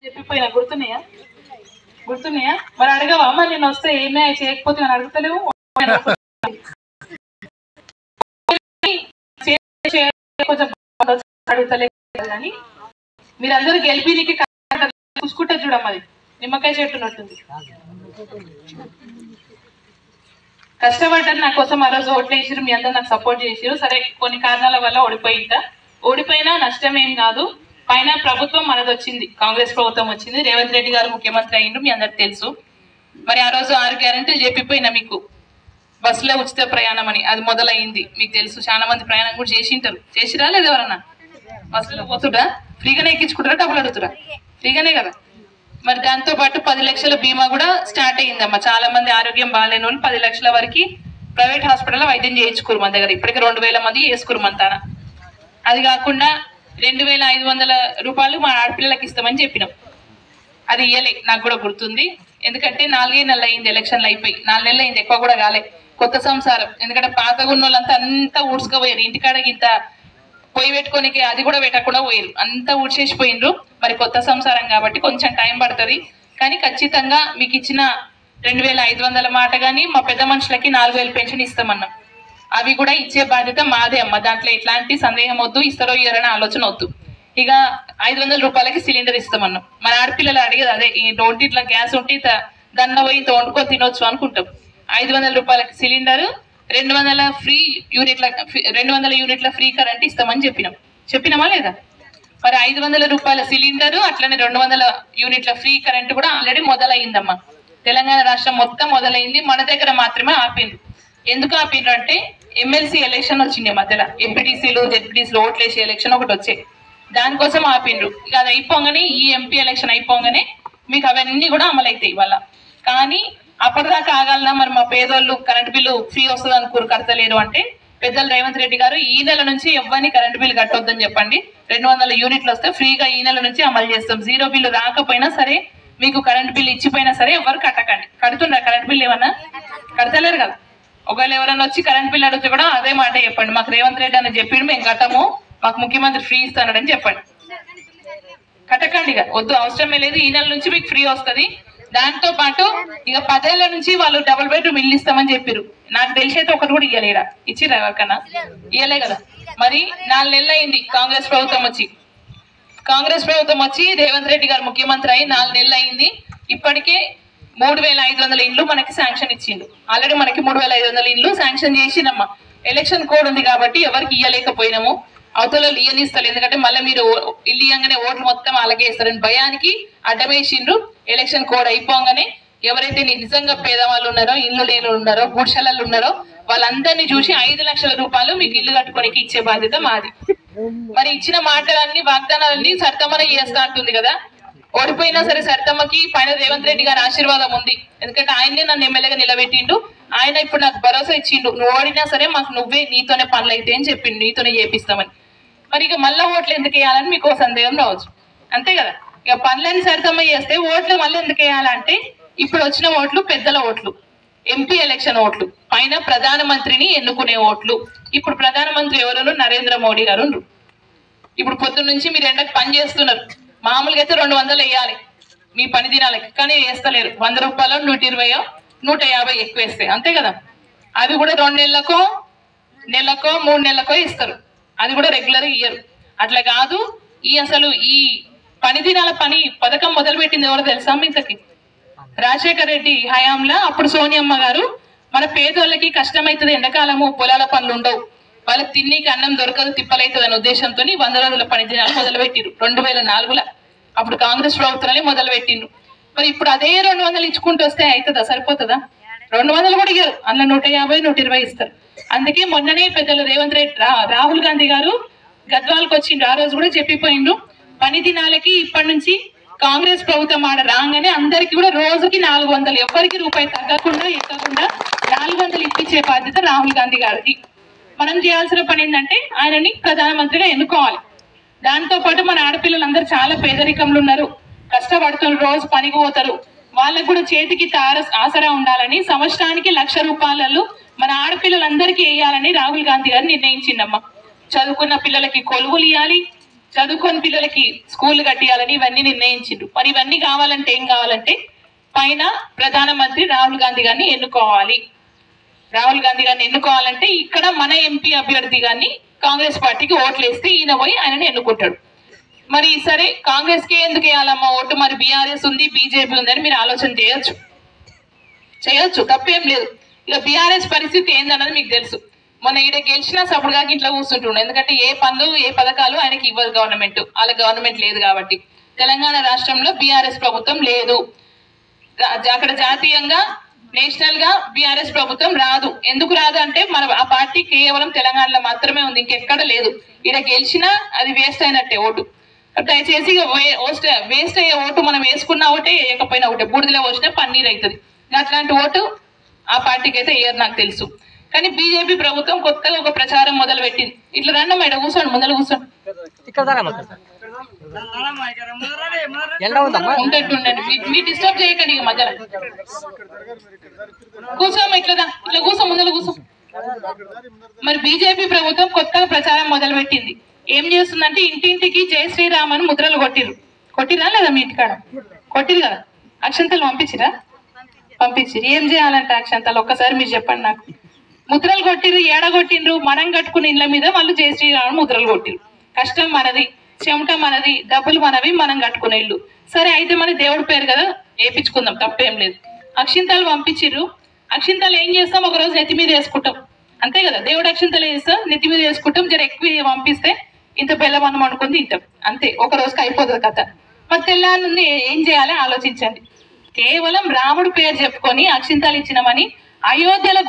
చెప్పిపోయినా గుర్తున్నాయా మరి అడగవా? అమ్మ నేను వస్తే ఏమే చేయకపోతే అని అడుగుతలేవు. కొంచెం అడుగుతలేదు కానీ మీరందరూ గెలిపినికి చూసుకుంటే చూడమ్మది నిమ్మకాయ చెట్టున్నట్టుంది. కష్టపడ్డారు నా కోసం ఆ రోజు ఓట్లు వేసిరు, మీ అందరూ నాకు సపోర్ట్ చేసిరు. సరే కొన్ని కారణాల వల్ల ఓడిపోయినా నష్టం ఏం కాదు. పైన ప్రభుత్వం మనది వచ్చింది, కాంగ్రెస్ ప్రభుత్వం వచ్చింది, రేవంత్ రెడ్డి గారు ముఖ్యమంత్రి అయ్యిండు, మీ అందరికి తెలుసు. మరి ఆ రోజు 6 గ్యారెంటీలు చెప్పిపోయినా మీకు, బస్సులో ఉచిత ప్రయాణం అని అది మొదలైంది మీకు తెలుసు. చాలా మంది ప్రయాణం కూడా చేసింటారు. చేసిరా లేదు ఎవరన్నా? బస్సులో పోతుడా? ఫ్రీగానే ఎక్కించుకుంటారా డబ్బులు అడుగుతురా? ఫ్రీగానే కదా. మరి దాంతో పాటు 10 లక్షల బీమా కూడా స్టార్ట్ అయ్యిందమ్మా. చాలా మంది ఆరోగ్యం బాగాలేని వాళ్ళు 10 లక్షల వరకు ప్రైవేట్ హాస్పిటల్లో వైద్యం చేయించుకోరు మన దగ్గర. ఇప్పటికీ 2000 మంది వేసుకోరు మన తాన. అది కాకుండా 2500 రూపాయలు మా ఆడపిల్లలకి ఇస్తామని చెప్పినాం. అది ఇయ్యలే, నాకు కూడా గుర్తుంది. ఎందుకంటే 4 నెలలు అయింది ఎలక్షన్లు అయిపోయి, 4 నెలలు అయింది, ఎక్కువ కూడా కాలే. కొత్త సంసారం, ఎందుకంటే పాతగా ఉన్న వాళ్ళంతా అంతా ఊడ్చుకోపోయారు. ఇంటికాడకి ఇంత పొయ్యి పెట్టుకోనికి అది కూడా పెట్టకుండా పోయారు, అంతా ఊడ్చేసిపోయినరు. మరి కొత్త సంసారం కాబట్టి కొంచెం టైం పడుతుంది. కానీ ఖచ్చితంగా మీకు ఇచ్చిన 2500 మాట కానీ మా పెద్ద మనుషులకి 4000 పెన్షన్ ఇస్తామన్నాం. అవి కూడా ఇచ్చే బాధ్యత మాదే అమ్మ. దాంట్లో ఎట్లాంటి సందేహం వద్దు, ఇస్తారో ఇయ్యారని ఆలోచన వద్దు. ఇక 500 రూపాయలకి సిలిండర్ ఇస్తామన్నాం. మన ఆడపిల్లలు అడిగేది అదే, ఈ ఇట్లా గ్యాస్ ఉంటే దన్న పోయి ఇంత వండుకొని తినొచ్చు అనుకుంటాం. 500 రూపాయలకి సిలిండర్, 200 యూనిట్ల ఫ్రీ కరెంట్ ఇస్తామని చెప్పినామా లేదా? మరి 500 రూపాయల సిలిండరు, అట్లనే 200 యూనిట్ల ఫ్రీ కరెంట్ కూడా ఆల్రెడీ మొదలైందమ్మా. తెలంగాణ రాష్ట్రం మొత్తం మొదలైంది, మన దగ్గర మాత్రమే ఆపిండ్రు. ఎందుకు ఆపిండ్రు అంటే ఎమ్మెల్సీ ఎలక్షన్ వచ్చింది మధ్యలో, ఎంపీటీసీలు జెడ్పీటీసీలు ఓట్లేసే ఎలక్షన్ ఒకటి వచ్చే, దానికోసం ఆపిండ్రు. ఇక అది అయిపోగానే, ఈ ఎంపీ ఎలక్షన్ అయిపోగానే మీకు అవన్నీ కూడా అమలైతాయి ఇవాళ. కానీ అప్పటిదాకా ఆగాలన్నా? మరి మా పేదోళ్ళు కరెంట్ బిల్లు ఫ్రీ వస్తుంది అనుకోరు, కడతలేరు అంటే పెద్దలు రేవంత్ రెడ్డి గారు ఈ నెల నుంచి ఎవరిని కరెంట్ బిల్లు కట్టొద్దని చెప్పండి. 200 యూనిట్లు వస్తే ఫ్రీగా ఈ నెల నుంచి అమలు చేస్తాం. 0 బిల్లు రాకపోయినా సరే, మీకు కరెంట్ బిల్లు ఇచ్చిపోయినా సరే ఎవరు కట్టకండి. కడుతున్నా కరెంట్ బిల్లు ఏమన్నా? కడతలేరు కదా. ఒకవేళ ఎవరైనా వచ్చి కరెంట్ బిల్లు అడిగితే కూడా అదే మాట చెప్పండి, మాకు రేవంత్ రెడ్డి అని చెప్పిండు, మేము కట్టము, మాకు ముఖ్యమంత్రి ఫ్రీ ఇస్తానని చెప్పండి. కట్టకండి ఇక, వద్దు, అవసరమే లేదు. ఈ నెల నుంచి మీకు ఫ్రీ వస్తుంది. దాంతో పాటు ఇక 10 ఏళ్ల నుంచి వాళ్ళు డబుల్ బెడ్రూమ్ ఇల్లు ఇస్తామని చెప్పారు. నాకు తెలిసైతే ఒకటి కూడా ఇయ్యలేరా? ఇచ్చిరా ఎవరికన్నా? ఇయ్యలే కదా. మరి 4 నెలలు అయింది కాంగ్రెస్ ప్రభుత్వం వచ్చి రేవంత్ రెడ్డి గారు ముఖ్యమంత్రి అయి 4 నెలలు అయింది. ఇప్పటికే 3500 ఇండ్లు మనకి శాంక్షన్ ఇచ్చిండు. ఆల్రెడీ మనకి 3500 ఇండ్లు శాంక్షన్ చేసినమ్మా. ఎలక్షన్ కోడ్ ఉంది కాబట్టి ఎవరికి ఇయ్యలేకపోయినాము. అవతల ఇయ్యనిస్తారు, ఎందుకంటే మళ్ళీ మీరు ఇల్లు ఇయ్యంగానే ఓట్లు మొత్తం అలాగే ఇస్తారని భయానికి అడ్డమేసిండ్రు. ఎలక్షన్ కోడ్ అయిపోగానే ఎవరైతే నిజంగా పేదవాళ్ళు ఉన్నారో, ఇల్లు లేని ఉన్నారో, గుడిసెలలో ఉన్నారో వాళ్ళందరినీ చూసి 5 లక్షల రూపాయలు మీకు ఇల్లు కట్టుకోనికి ఇచ్చే బాధ్యత మాది. మరి ఇచ్చిన మాటలన్నీ, వాగ్దానాలన్నీ సరితమ్మన చేస్తా అంటుంది కదా. ఓడిపోయినా సరే సరితమ్మకి పైన రేవంత్ రెడ్డి గారి ఆశీర్వాదం ఉంది. ఎందుకంటే ఆయన్నే నన్ను ఎమ్మెల్యేగా నిలబెట్టిండు. ఆయన ఇప్పుడు నాకు భరోసా ఇచ్చిండు, నువ్వు ఓడినా సరే మాకు నీతోనే పనులు అయితే అని చెప్పిండు, నీతోనే చేపిస్తామని. మరి ఇక మళ్ళా ఓట్లు ఎందుకు వేయాలని మీకు సందేహం రావచ్చు, అంతే కదా. ఇక పనులని సరితమ్మ చేస్తే ఓట్లు మళ్ళీ ఎందుకు వేయాలంటే, ఇప్పుడు వచ్చిన ఓట్లు పెద్దల ఓట్లు, ఎంపీ ఎలక్షన్ ఓట్లు, పైన ప్రధానమంత్రిని ఎన్నుకునే ఓట్లు. ఇప్పుడు ప్రధానమంత్రి ఎవరు? నరేంద్ర మోడీ గారు. ఇప్పుడు పొద్దున్న నుంచి మీరు ఎండకు పని చేస్తున్నారు. మామూలుగా అయితే 200 వేయాలి మీ పని దినాలకి, కానీ వేస్తలేరు. 100 రూపాయలు 120 150 ఎక్కువ వేస్తాయి, అంతే కదా. అవి కూడా 2 నెలలకో 3 నెలలకో ఇస్తారు, అది కూడా రెగ్యులర్ ఇయ్యరు. అట్లా కాదు. అసలు ఈ పని దినాల పథకం మొదలు పెట్టింది ఎవరో తెలుసా ఇంతకి? రాజశేఖర్ రెడ్డి హయాంలో అప్పుడు సోనియమ్మ గారు మన పేదోళ్ళకి కష్టమవుతుంది, ఎండాకాలము పొలాల పనులు ఉండవు, వాళ్ళకి తిన్నీకి అన్నం దొరకదు, తిప్పలవుతుంది అనే ఉద్దేశంతో 100 రోజుల పని దినాలు మొదలుపెట్టిరు 2004లో. అప్పుడు కాంగ్రెస్ ప్రభుత్వాలే మొదలు పెట్టిండ్రు. మరి ఇప్పుడు అదే 200 ఇచ్చుకుంటూ వస్తే అవుతుందా? సరిపోతుందా? 200 కూడా ఇయ్యరు, అందులో 150 120 ఇస్తారు. అందుకే మొన్ననే పెద్దలు రేవంత్ రెడ్డి రాహుల్ గాంధీ గారు గద్వాలకు వచ్చిండ్రు. ఆ రోజు కూడా చెప్పిపోయిండ్రు, పని దినాలకి ఇప్పటి నుంచి కాంగ్రెస్ ప్రభుత్వం రాగానే అందరికి కూడా రోజుకి 400, ఎవరికి రూపాయి తగ్గకుండా ఎక్కకుండా 400 ఇప్పించే బాధ్యత రాహుల్ గాంధీ గారిది. మనం చేయాల్సిన పని ఏంటంటే ఆయనని ప్రధానమంత్రిగా ఎన్నుకోవాలి. దాంతో పాటు మన ఆడపిల్లలందరూ చాలా పేదరికంలో ఉన్నారు, కష్టపడుతున్నారు, రోజు పనికి పోతారు. వాళ్ళకు కూడా చేతికి ఆసరా ఉండాలని సంవత్సరానికి 1,00,000 రూపాయలు మన ఆడపిల్లలందరికీ వేయాలని రాహుల్ గాంధీ గారు నిర్ణయించిందమ్మా. చదువుకున్న పిల్లలకి కొలువులు ఇవ్వాలి, చదువుకొని పిల్లలకి స్కూల్ కట్టియాలని ఇవన్నీ నిర్ణయించిండు. మరి ఇవన్నీ కావాలంటే ఏం కావాలంటే పైన ప్రధానమంత్రి రాహుల్ గాంధీ గారిని ఎన్నుకోవాలి. రాహుల్ గాంధీ గారిని ఎన్నుకోవాలంటే ఇక్కడ మన ఎంపీ అభ్యర్థి గారిని కాంగ్రెస్ పార్టీకి ఓట్లు వేస్తే ఈయన పోయి ఆయనని ఎన్నుకుంటాడు. మరి సరే కాంగ్రెస్ కి ఎందుకు వేయాలమ్మా ఓటు, మరి బీఆర్ఎస్ ఉంది బీజేపీ ఉందని మీరు ఆలోచన చేయొచ్చు, తప్పేం లేదు. ఇక బీఆర్ఎస్ పరిస్థితి ఏందన్నది మీకు తెలుసు. మొన్న ఈడ గెలిచినా సపోర్ట్గా ఇంట్లో కూర్చుంటుండే, ఎందుకంటే ఏ పనులు ఏ పథకాలు ఆయనకి ఇవ్వదు గవర్నమెంట్, వాళ్ళ గవర్నమెంట్ లేదు కాబట్టి. తెలంగాణ రాష్ట్రంలో బీఆర్ఎస్ ప్రభుత్వం లేదు, అక్కడ జాతీయంగా నేషనల్ గా బీఆర్ఎస్ ప్రభుత్వం రాదు. ఎందుకు రాదు అంటే మన ఆ పార్టీ కేవలం తెలంగాణలో మాత్రమే ఉంది, ఇంకెక్కడ లేదు. ఈడ గెలిచినా అది వేస్ట్ అయినట్టే ఓటు. దయచేసి వేస్ట్ అయ్యే ఓటు మనం వేసుకున్న ఓటే వేయకపోయినా ఒకటే, బూడిదలో పోసినా పన్నీర్ అవుతుంది. అట్లాంటి ఓటు ఆ పార్టీకి అయితే వేయరు నాకు తెలుసు. కానీ బీజేపీ ప్రభుత్వం కొత్తగా ఒక ప్రచారం మొదలు పెట్టింది. ఇట్లా రండి మేడం, కూర్చోండి, ముందర కూర్చోండి, ఉండండి, మీ డిస్టర్బ్ చేయకండి. ఇక మధ్యలో కూర్చోమ్మా, ఇట్లా కూర్చో, ముందర కూర్చో. మరి బీజేపీ ప్రభుత్వం కొత్తగా ప్రచారం మొదలు పెట్టింది. ఏం చేస్తుందంటే ఇంటింటికి జై శ్రీరామ్ అని ముద్రలు కొట్టిరా లేదా మీ ఇంటికాడ? కొట్టిరు కదా. అక్షంతలు పంపించిరు. ఏం చేయాలంటే అక్షంతలు ఒక్కసారి మీరు చెప్పండి నాకు. ముద్రలు కొట్టిరు, ఏడగొట్టిండ్రు, మనం కట్టుకుని ఇళ్ళ మీద వాళ్ళు జై శ్రీరామ్ ముద్రలు కొట్టిరు. కష్టం మనది, చెమట మనది, డబ్బులు మనవి, మనం కట్టుకునే ఇల్లు. సరే అయితే మన దేవుడి పేరు కదా వేయించుకుందాం, తప్పేం లేదు. అక్షింతలు పంపించిర్రు. అక్షింతలు ఏం చేస్తాం, ఒక రోజు నెత్తి మీద వేసుకుంటాం, అంతే కదా. దేవుడు అక్షింతలు వేస్తాం, నెత్తి మీద వేసుకుంటాం. జర ఎక్కువ పంపిస్తే ఇంత బెల్లం అన్నం అనుకుని తింటాం, అంతే. ఒక రోజుకి అయిపోతుంది కథ. మరి తెల్లారి నుండి ఏం చేయాలి ఆలోచించండి. కేవలం రాముడు పేరు చెప్పుకొని అక్షింతలు ఇచ్చినామని అయోధ్యలో